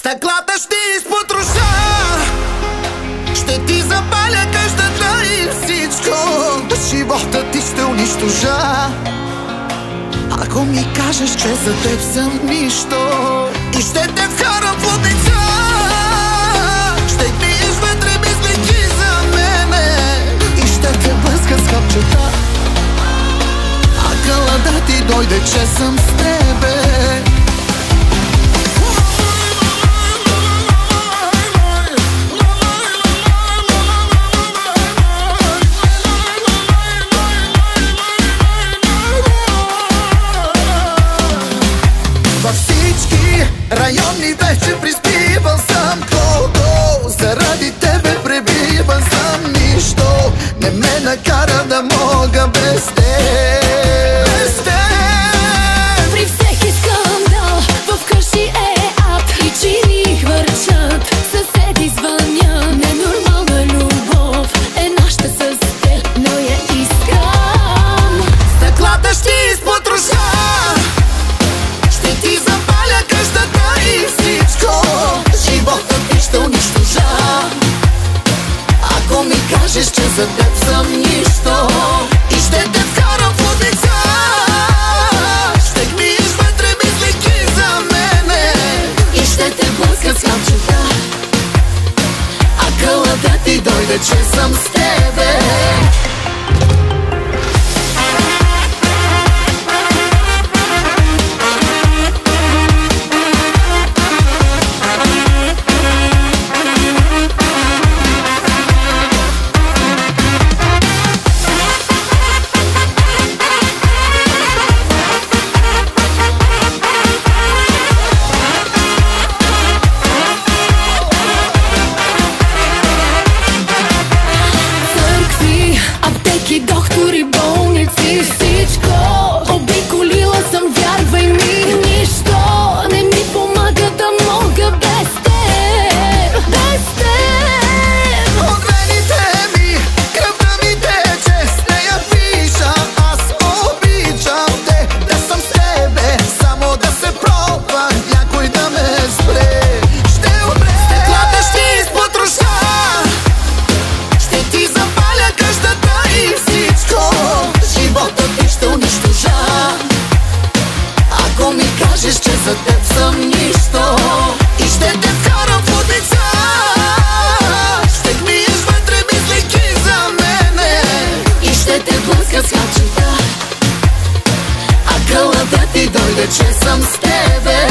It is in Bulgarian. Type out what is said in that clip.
Стъклата ще изпотроша, ще ти запаля къщата и всичко. Живота ти ще унищожа, ако ми кажеш, че за теб съм нищо. И ще те вкарам в лудница, ще гниеш вътре мислейки за мене. И ще те блъскат с капчета, а кълъда ти дойде, че съм с тебе. Във всички райони вече приспиван съм колко. Заради тебе пребиван съм, нищо не ме накара да мога без теб. Без теб. При всеки скандал вкъщи е ад, причини хвърчат, съседи звънят. Ненормална любов е нашата с теб, но я искам. Стъклата ще изпотроша, ще ти запаля къщата и всичко. Живота ти ще унищожа, ако ми кажеш, че за теб съм нищо. И ще те вкарам в лудница, ще гниеш вътре мислейки за мене. И ще те блъскат с капчета, а кълъда ти дойде, че съм с тебе. доктори, болници, всичко обиколила съм, вярвай ми. Нищо не ми помага да мога без теб, без теб. От вените ми кръвта ми тече, с нея пиша, аз обичам те. Да съм с тебе, само да се пробва, някой да ме спре. Ще умре. Стъклата ще изпотроша, ще ти запаля къщата и всичко. Живота ти ще унищожа, ако ми кажеш, че за теб съм нищо. И ще те вкарам в лудница, ще гниеш вътре мислейки за мене. И ще те блъскат с капчета, а кълъда ти дойде, че съм с тебе.